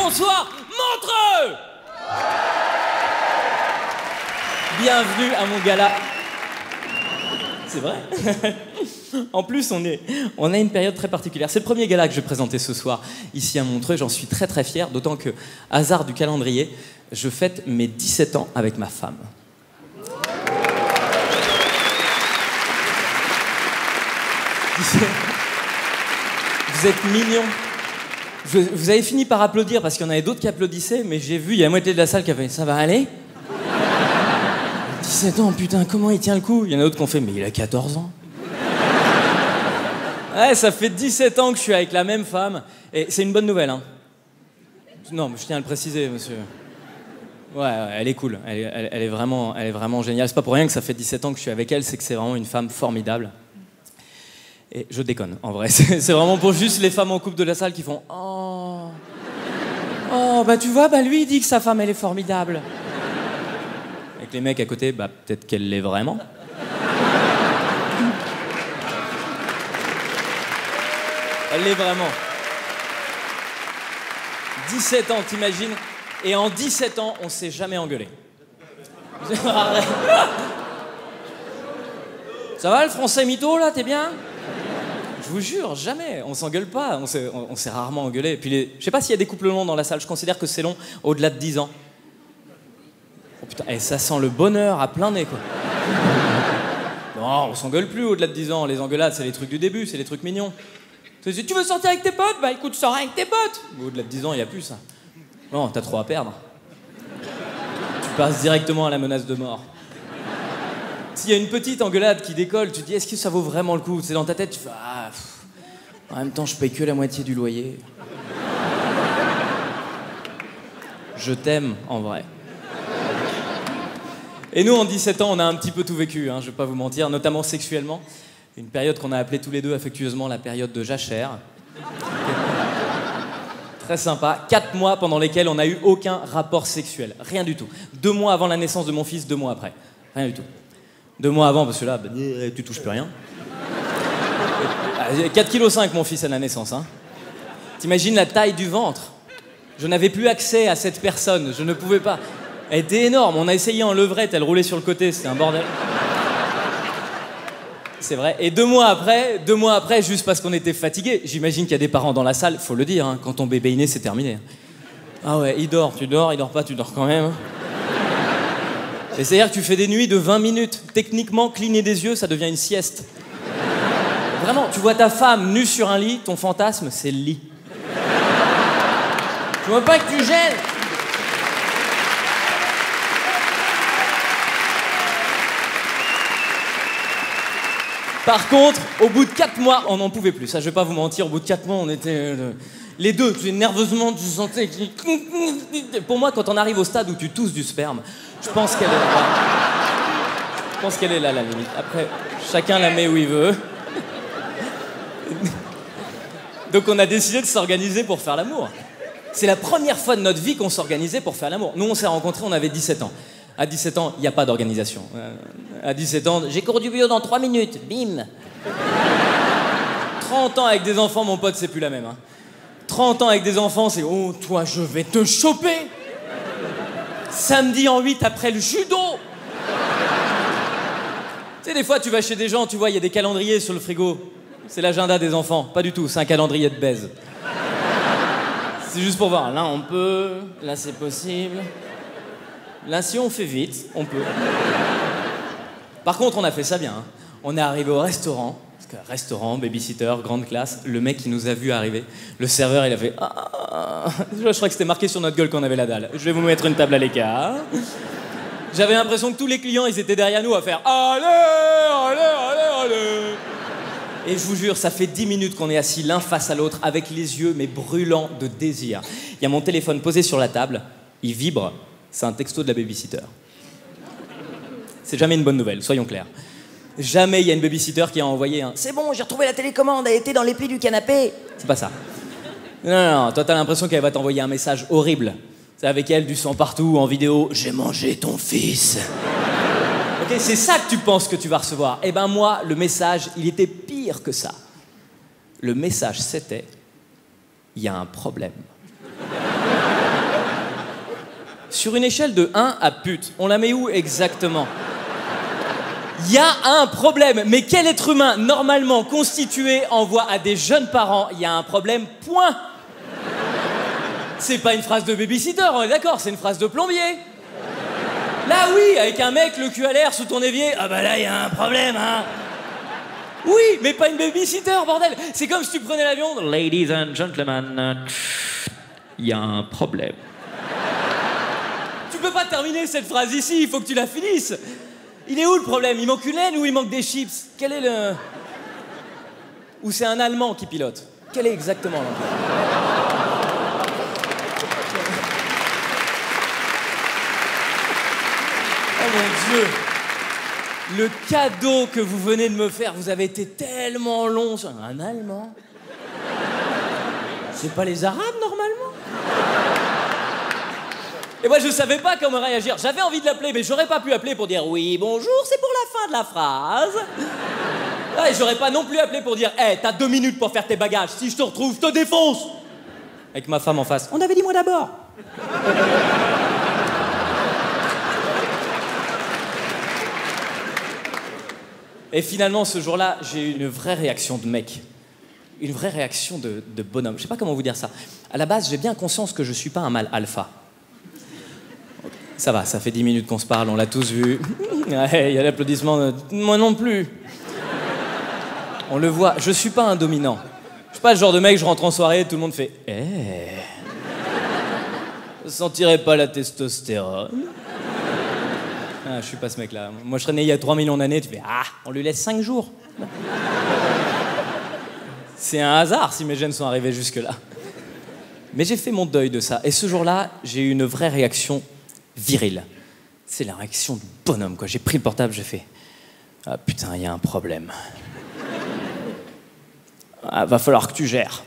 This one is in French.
bonsoir, Montreux. Bienvenue à mon gala. C'est vrai. En plus, on a une période très particulière. C'est le premier gala que je vais présenter ce soir, ici à Montreux. J'en suis très très fier, d'autant que, hasard du calendrier, je fête mes 17 ans avec ma femme. Vous êtes mignons. Vous avez fini par applaudir parce qu'il y en avait d'autres qui applaudissaient, mais j'ai vu, il y a la moitié de la salle qui a fait « ça va aller ?» 17 ans, putain, comment il tient le coup? Il y en a d'autres qui ont fait « mais il a 14 ans !» Ouais, ça fait 17 ans que je suis avec la même femme, et c'est une bonne nouvelle, hein. Non, mais je tiens à le préciser, monsieur. Ouais, elle est cool, elle est vraiment géniale. C'est pas pour rien que ça fait 17 ans que je suis avec elle, c'est que c'est vraiment une femme formidable. Et je déconne, en vrai. C'est vraiment pour juste les femmes en couple de la salle qui font « oh, oh, bah tu vois, bah lui il dit que sa femme elle est formidable. » Avec les mecs à côté, bah peut-être qu'elle l'est vraiment. Elle l'est vraiment. 17 ans, t'imagines? Et en 17 ans, on s'est jamais engueulé. Ça va le français mytho là, t'es bien? Je vous jure, jamais, on s'engueule pas, on s'est rarement engueulé. Et puis je sais pas s'il y a des couples longs dans la salle, je considère que c'est long au-delà de 10 ans. Oh putain, et ça sent le bonheur à plein nez quoi. Non, on s'engueule plus au-delà de 10 ans, les engueulades c'est les trucs du début, c'est les trucs mignons. Tu veux sortir avec tes potes? Bah écoute, sors avec tes potes. Au-delà de 10 ans, il y a plus ça. Non, t'as trop à perdre. Tu passes directement à la menace de mort. S'il y a une petite engueulade qui décolle, tu te dis est-ce que ça vaut vraiment le coup? C'est dans ta tête, tu fais ah, en même temps je paye que la moitié du loyer. Je t'aime en vrai. Et nous en 17 ans on a un petit peu tout vécu, hein, je vais pas vous mentir, notamment sexuellement. Une période qu'on a appelée tous les deux affectueusement la période de jachère. Très sympa. 4 mois pendant lesquels on n'a eu aucun rapport sexuel. Rien du tout. 2 mois avant la naissance de mon fils, 2 mois après. Rien du tout. 2 mois avant, parce que là, bah, tu touches plus rien. 4,5 kg mon fils à la naissance. Hein. T'imagines la taille du ventre? Je n'avais plus accès à cette personne. Je ne pouvais pas. Elle était énorme. On a essayé en levrette, elle roulait sur le côté. C'était un bordel. C'est vrai. Et 2 mois après, juste parce qu'on était fatigués, j'imagine qu'il y a des parents dans la salle, faut le dire, hein, quand ton bébé est né, c'est terminé. Ah ouais, il dort, tu dors, il dort pas, tu dors quand même. Et c'est-à-dire que tu fais des nuits de 20 minutes. Techniquement, cligner des yeux, ça devient une sieste. Vraiment, tu vois ta femme nue sur un lit, ton fantasme, c'est le lit. Tu vois pas que tu gênes? Par contre, au bout de 4 mois, on n'en pouvait plus. Ça, je vais pas vous mentir, au bout de 4 mois, on était... les deux, nerveusement, tu sentais... Pour moi, quand on arrive au stade où tu tousses du sperme, je pense qu'elle est là. Je pense qu'elle est là, la limite. Après, chacun la met où il veut. Donc on a décidé de s'organiser pour faire l'amour. C'est la première fois de notre vie qu'on s'organisait pour faire l'amour. Nous, on s'est rencontrés, on avait 17 ans. À 17 ans, il n'y a pas d'organisation. À 17 ans, j'ai cours du bio dans 3 minutes. Bim. 30 ans avec des enfants, mon pote, c'est plus la même. Hein. 30 ans avec des enfants, c'est « Oh, toi, je vais te choper !» Samedi en 8 après le judo. Tu sais, des fois, tu vas chez des gens, tu vois, il y a des calendriers sur le frigo. C'est l'agenda des enfants. Pas du tout, c'est un calendrier de baise. C'est juste pour voir. Là, on peut. Là, c'est possible. Là, si on fait vite, on peut. Par contre, on a fait ça bien. Hein. On est arrivé au restaurant. Parce que restaurant, babysitter, grande classe. Le mec qui nous a vu arriver, le serveur, il a fait ah. Je crois que c'était marqué sur notre gueule qu'on avait la dalle. Je vais vous mettre une table à l'écart. J'avais l'impression que tous les clients, ils étaient derrière nous à faire allez, allez, allez, allez. Et je vous jure, ça fait 10 minutes qu'on est assis l'un face à l'autre avec les yeux mais brûlants de désir. Il y a mon téléphone posé sur la table, il vibre. C'est un texto de la babysitter. C'est jamais une bonne nouvelle, soyons clairs. Jamais il y a une babysitter qui a envoyé un « C'est bon, j'ai retrouvé la télécommande, elle était dans les plis du canapé ». C'est pas ça. Non, toi t'as l'impression qu'elle va t'envoyer un message horrible. C'est avec elle, du sang partout, en vidéo « J'ai mangé ton fils ». Ok, c'est ça que tu penses que tu vas recevoir. Eh ben moi, le message, il était pire que ça. Le message, c'était « Il y a un problème ». Sur une échelle de 1 à pute, on la met où exactement? Il y a un problème. Mais quel être humain normalement constitué envoie à des jeunes parents il y a un problème, point. C'est pas une phrase de babysitter, on est d'accord, c'est une phrase de plombier. Là oui, avec un mec le cul à l'air sous ton évier, ah bah là il y a un problème, hein. Oui, mais pas une babysitter, bordel. C'est comme si tu prenais l'avion. Ladies and gentlemen, il y a un problème. Tu peux pas terminer cette phrase ici, il faut que tu la finisses. Il est où le problème? Il manque une laine ou il manque des chips? Quel est le... Ou c'est un Allemand qui pilote? Quel est exactement l'endroit? Oh mon Dieu! Le cadeau que vous venez de me faire, vous avez été tellement long sur un Allemand. C'est pas les Arabes, normalement? Et moi, je savais pas comment réagir. J'avais envie de l'appeler, mais j'aurais pas pu appeler pour dire « Oui, bonjour, c'est pour la fin de la phrase. » Ah, et j'aurais pas non plus appelé pour dire « Hey, t'as 2 minutes pour faire tes bagages. Si je te retrouve, je te défonce. » Avec ma femme en face. On avait dit moi d'abord. Et finalement, ce jour-là, j'ai eu une vraie réaction de mec. Une vraie réaction de bonhomme. Je sais pas comment vous dire ça. À la base, j'ai bien conscience que je suis pas un mâle alpha. Ça va, ça fait 10 minutes qu'on se parle, on l'a tous vu. Ouais, il y a l'applaudissement de... Moi non plus. On le voit, je suis pas un dominant. Je suis pas le genre de mec, je rentre en soirée, tout le monde fait « Eh... Je sentirais pas la testostérone ?» Ah, je suis pas ce mec-là. Moi, je serais né il y a 3 millions d'années, tu fais « Ah, on lui laisse 5 jours. » C'est un hasard si mes gènes sont arrivés jusque-là. Mais j'ai fait mon deuil de ça. Et ce jour-là, j'ai eu une vraie réaction virile. C'est la réaction de bonhomme, quoi. J'ai pris le portable, j'ai fait « Ah putain, il y a un problème. Ah, va falloir que tu gères. »